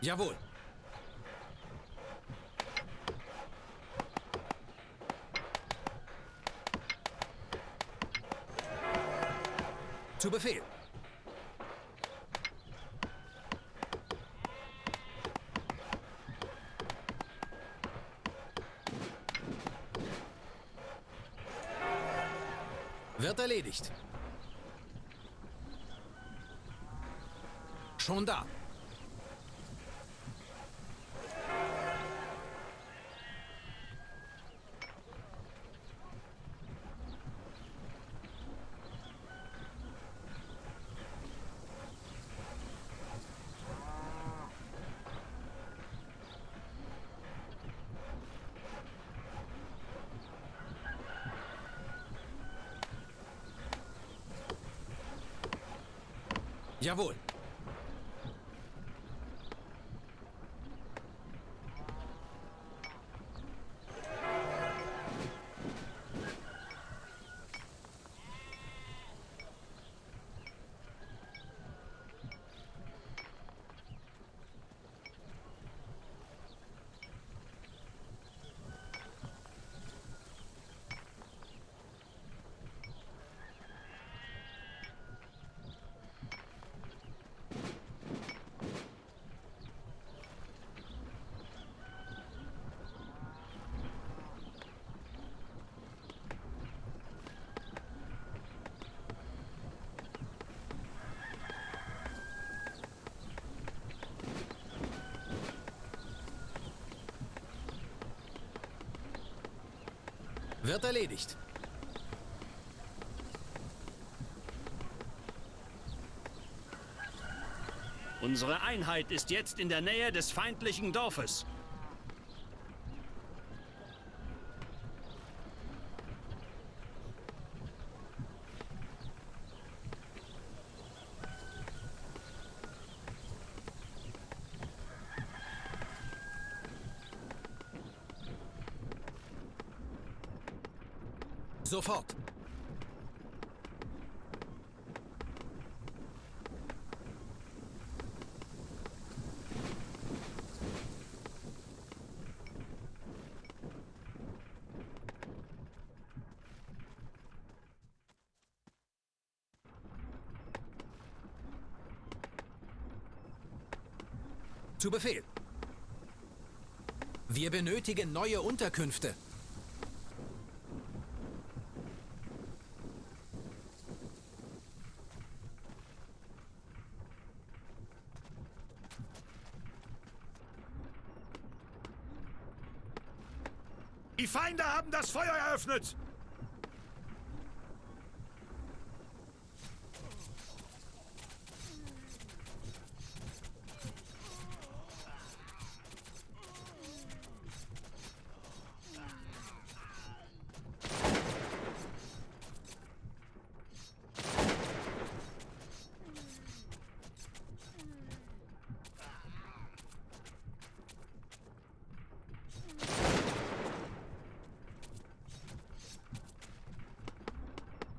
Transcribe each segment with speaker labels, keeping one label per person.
Speaker 1: Jawohl. Zu Befehl. Wird erledigt. Schon da. Jawohl. Wird erledigt.
Speaker 2: Unsere Einheit ist jetzt in der Nähe des feindlichen Dorfes.
Speaker 1: Sofort. Zu Befehl. Wir benötigen neue Unterkünfte.
Speaker 3: Die Feinde haben das Feuer eröffnet!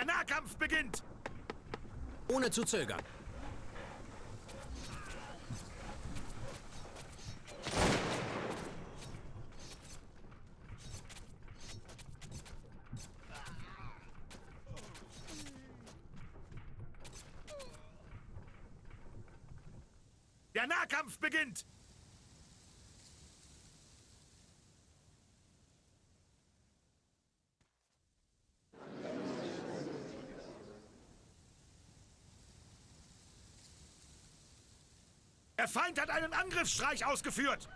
Speaker 3: Der Nahkampf beginnt!
Speaker 1: Ohne zu zögern.
Speaker 3: Der Nahkampf beginnt! Der Feind hat einen Angriffsstreich ausgeführt!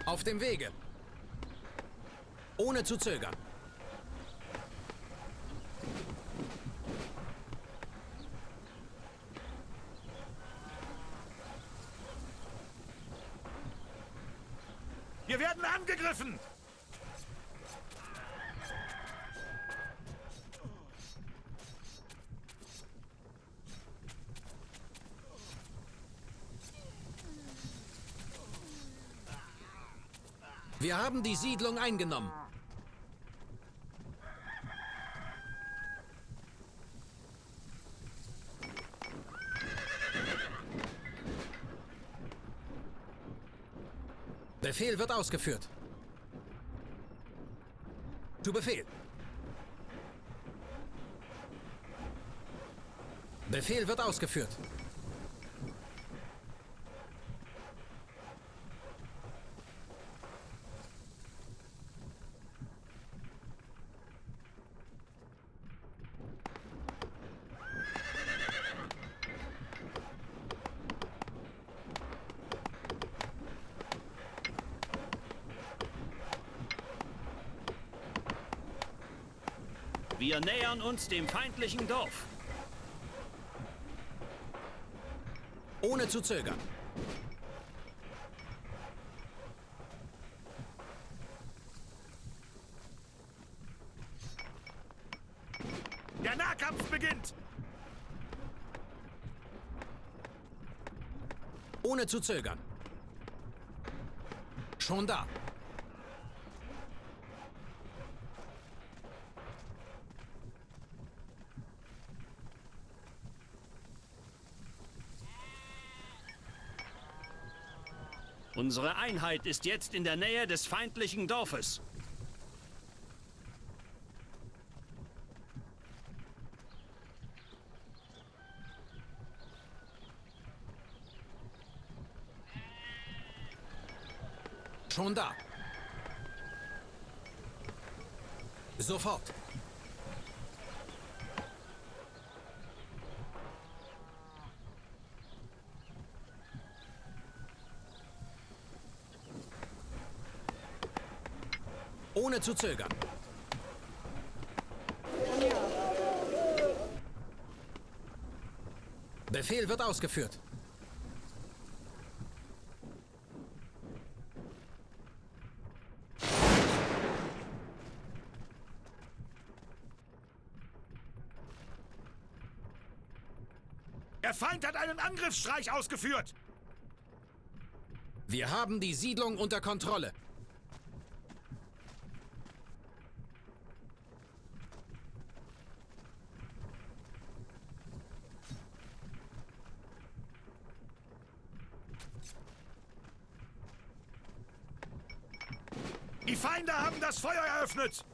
Speaker 1: Auf dem Wege. Ohne zu zögern.
Speaker 3: Wir werden angegriffen!
Speaker 1: Wir haben die Siedlung eingenommen. Befehl wird ausgeführt. Zu Befehl. Befehl wird ausgeführt.
Speaker 2: Wir nähern uns dem feindlichen Dorf.
Speaker 1: Ohne zu zögern.
Speaker 3: Der Nahkampf beginnt!
Speaker 1: Ohne zu zögern. Schon da.
Speaker 2: Unsere Einheit ist jetzt in der Nähe des feindlichen Dorfes.
Speaker 1: Schon da. Sofort. Ohne zu zögern. Befehl wird ausgeführt.
Speaker 3: Der Feind hat einen Angriffsstreich ausgeführt!
Speaker 1: Wir haben die Siedlung unter Kontrolle.
Speaker 3: Die Feinde haben das Feuer eröffnet!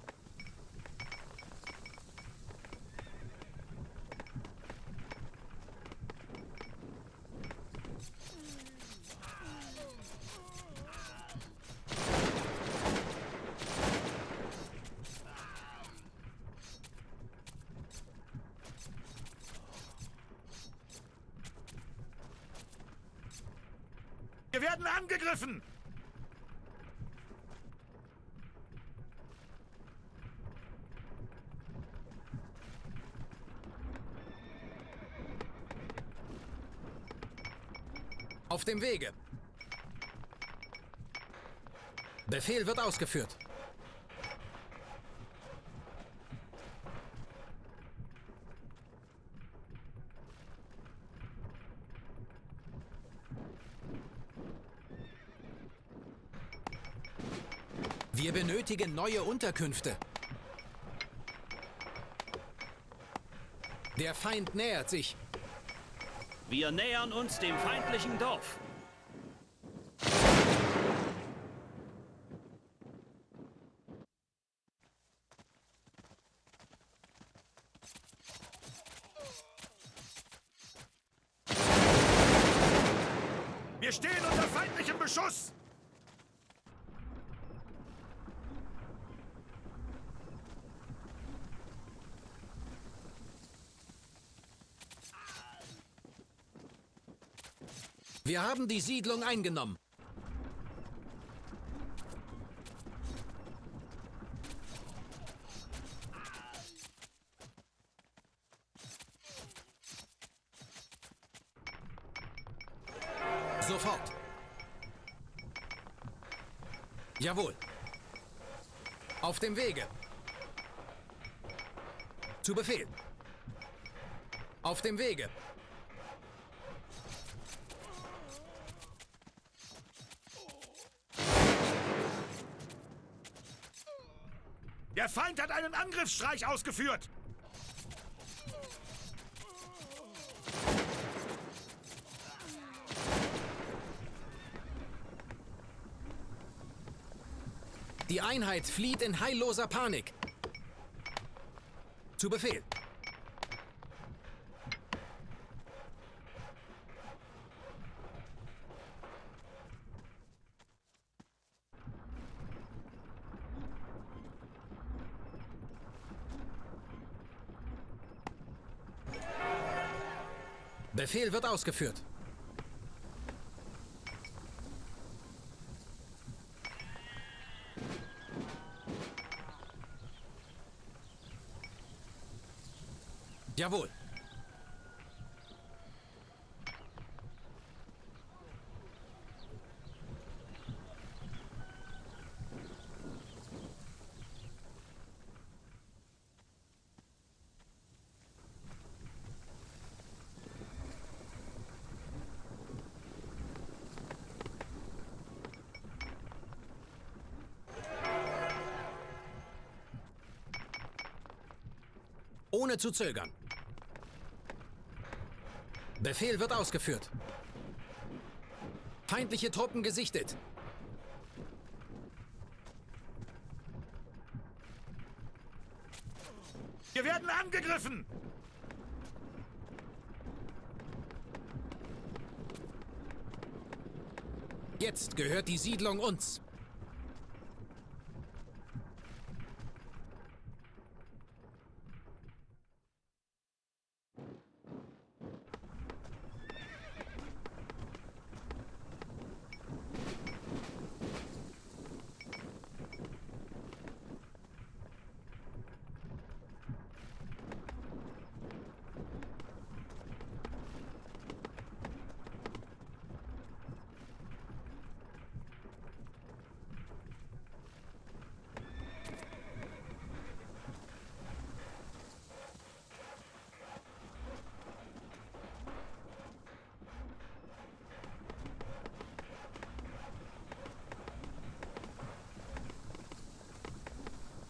Speaker 3: Wir werden angegriffen!
Speaker 1: Auf dem Wege. Befehl wird ausgeführt. Wir benötigen neue Unterkünfte. Der Feind nähert sich.
Speaker 2: Wir nähern uns dem feindlichen Dorf.
Speaker 3: Wir stehen unter feindlichem Beschuss!
Speaker 1: Wir haben die Siedlung eingenommen. Sofort. Jawohl. Auf dem Wege. Zu Befehl. Auf dem Wege.
Speaker 3: Der Feind hat einen Angriffsstreich ausgeführt!
Speaker 1: Die Einheit flieht in heilloser Panik. Zu Befehl. Befehl wird ausgeführt. Jawohl. Ohne zu zögern. Befehl wird ausgeführt. Feindliche Truppen gesichtet.
Speaker 3: Wir werden angegriffen!
Speaker 1: Jetzt gehört die Siedlung uns.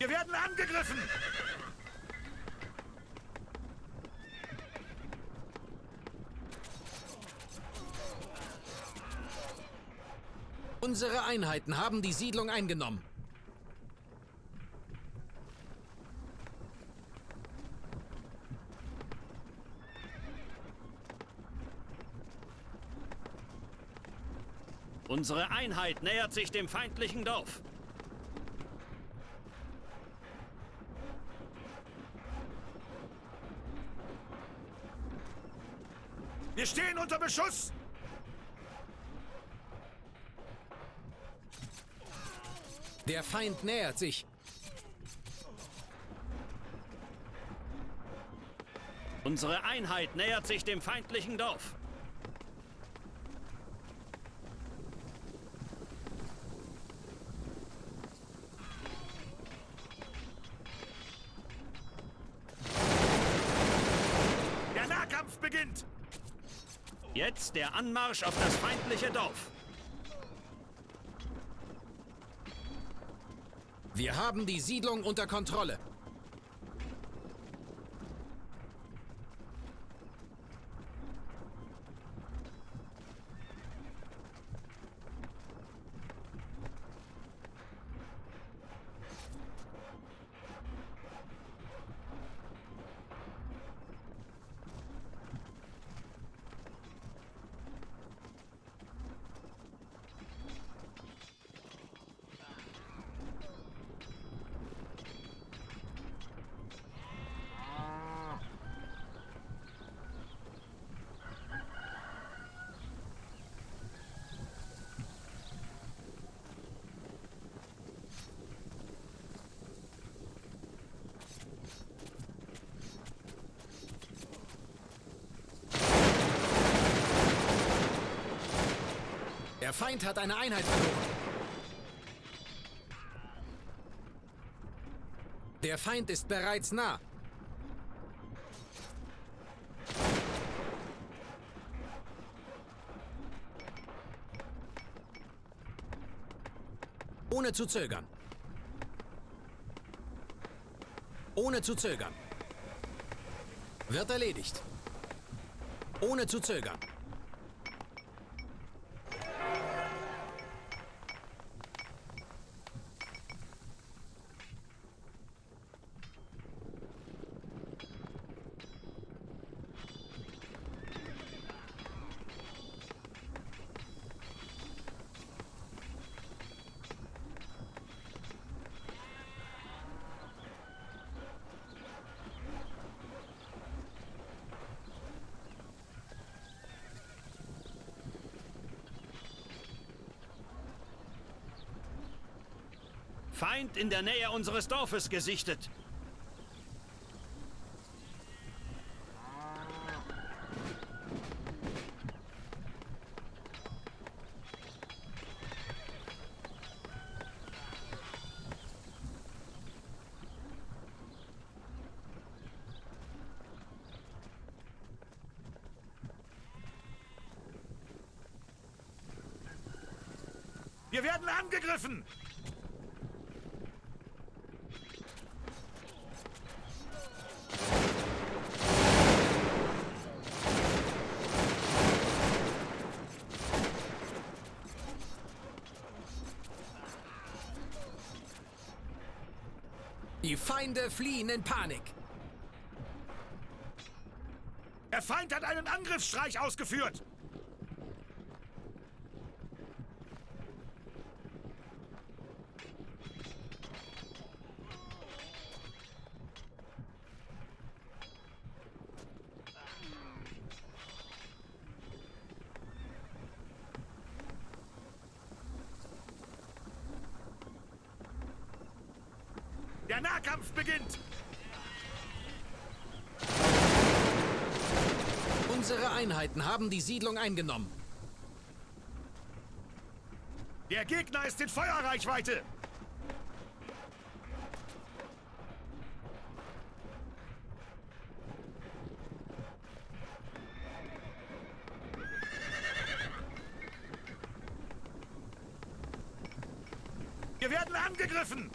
Speaker 3: Wir werden angegriffen!
Speaker 1: Unsere Einheiten haben die Siedlung eingenommen.
Speaker 2: Unsere Einheit nähert sich dem feindlichen Dorf.
Speaker 3: Wir stehen unter Beschuss!
Speaker 1: Der Feind nähert sich.
Speaker 2: Unsere Einheit nähert sich dem feindlichen Dorf.
Speaker 3: Der Nahkampf beginnt!
Speaker 2: Jetzt der Anmarsch auf das feindliche Dorf.
Speaker 1: Wir haben die Siedlung unter Kontrolle. Der Feind hat eine Einheit verloren. Der Feind ist bereits nah. Ohne zu zögern. Ohne zu zögern. Wird erledigt. Ohne zu zögern.
Speaker 2: Feind in der Nähe unseres Dorfes gesichtet.
Speaker 3: Wir werden angegriffen!
Speaker 1: Die Feinde fliehen in Panik.
Speaker 3: Der Feind hat einen Angriffsstreich ausgeführt! Der Nahkampf beginnt!
Speaker 1: Unsere Einheiten haben die Siedlung eingenommen.
Speaker 3: Der Gegner ist in Feuerreichweite! Wir werden angegriffen!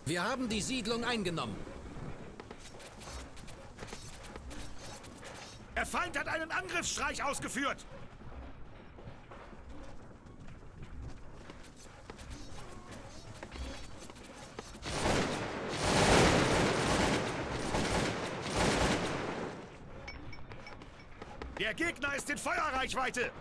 Speaker 1: Wir haben die Siedlung eingenommen.
Speaker 3: Der Feind hat einen Angriffsstreich ausgeführt! Der Gegner ist in Feuerreichweite!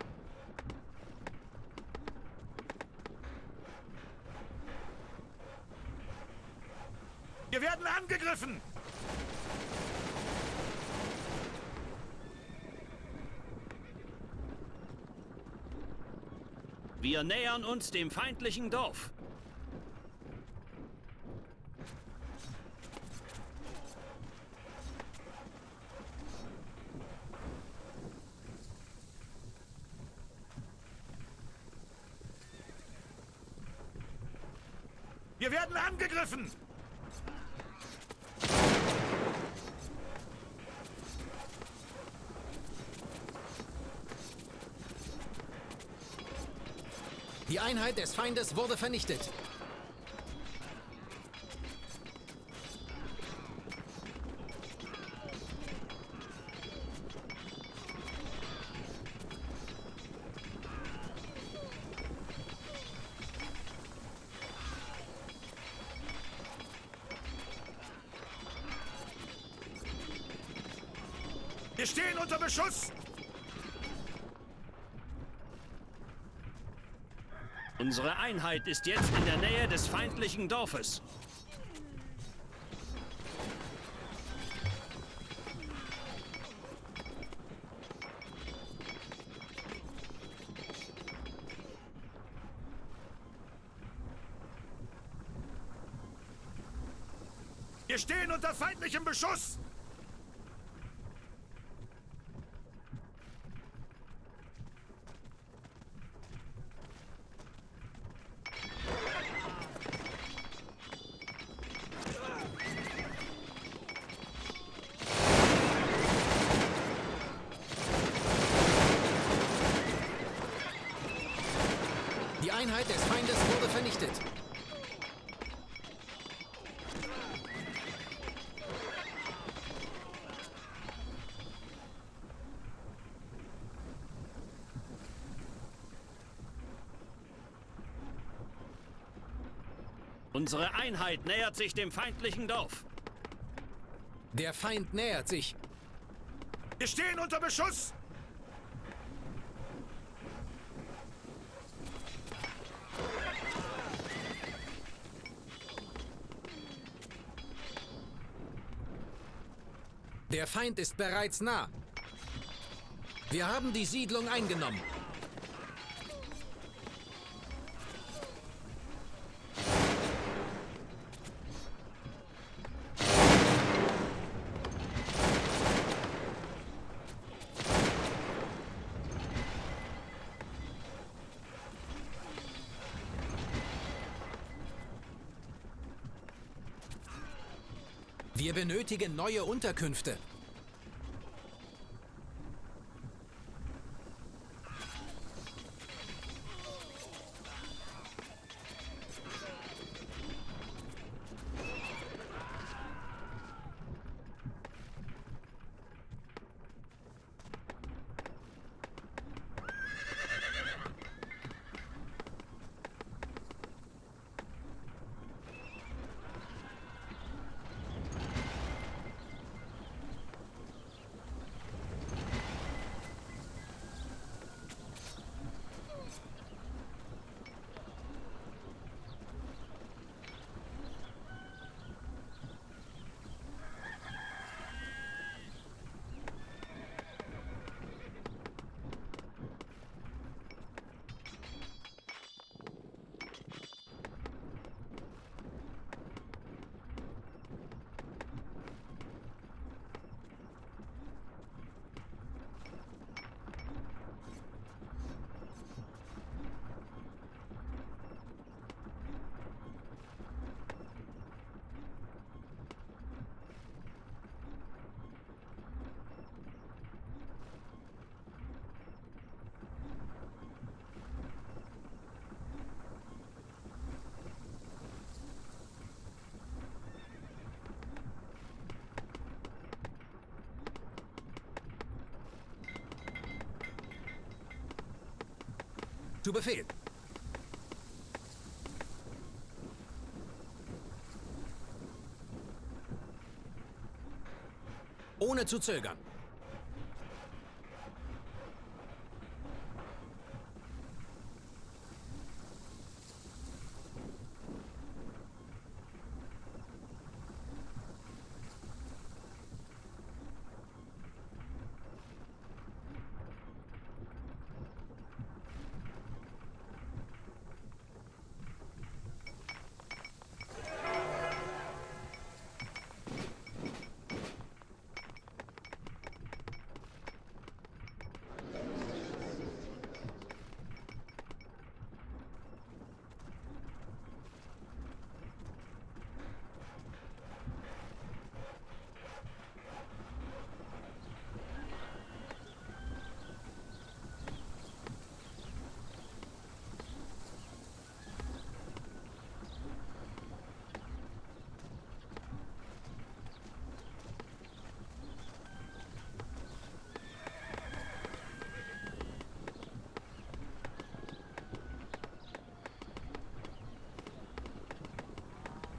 Speaker 3: Wir werden angegriffen!
Speaker 2: Wir nähern uns dem feindlichen Dorf.
Speaker 3: Wir werden angegriffen!
Speaker 1: Die Einheit des Feindes wurde vernichtet.
Speaker 3: Wir stehen unter Beschuss!
Speaker 2: Unsere Einheit ist jetzt in der Nähe des feindlichen Dorfes.
Speaker 3: Wir stehen unter feindlichem Beschuss!
Speaker 1: Die Einheit des Feindes wurde vernichtet.
Speaker 2: Unsere Einheit nähert sich dem feindlichen Dorf.
Speaker 1: Der Feind nähert sich.
Speaker 3: Wir stehen unter Beschuss!
Speaker 1: Der Feind ist bereits nah. Wir haben die Siedlung eingenommen. Wir benötigen neue Unterkünfte. Zu Befehl. Ohne zu zögern.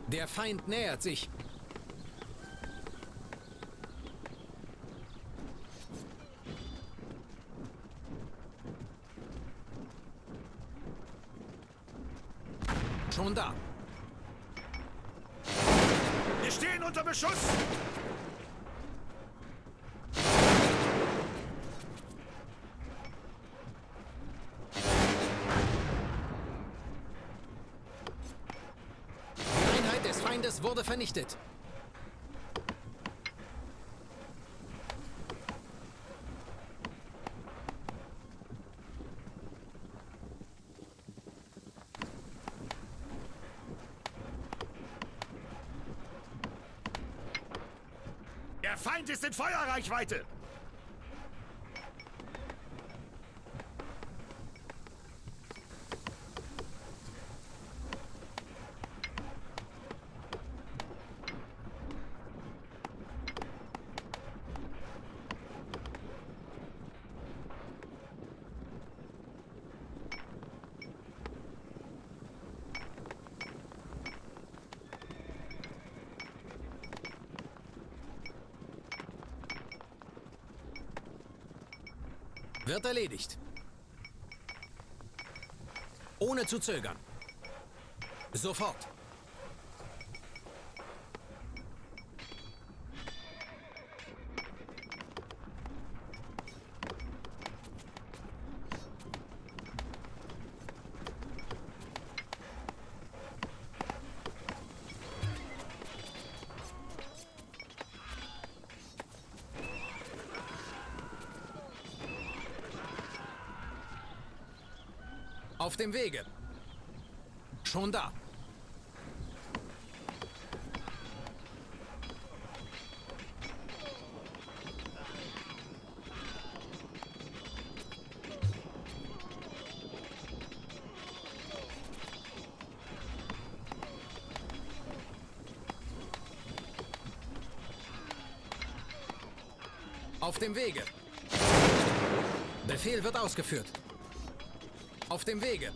Speaker 1: Der Feind nähert sich. Schon da.
Speaker 3: Wir stehen unter Beschuss!
Speaker 1: Die Einheit des Feindes wurde vernichtet.
Speaker 3: Der Feind ist in Feuerreichweite!
Speaker 1: Wird erledigt. Ohne zu zögern. Sofort. Auf dem Wege. Schon da. Auf dem Wege. Befehl wird ausgeführt. Auf dem Wege.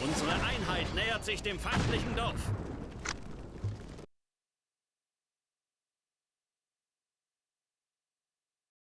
Speaker 2: Unsere Einheit nähert sich dem feindlichen Dorf.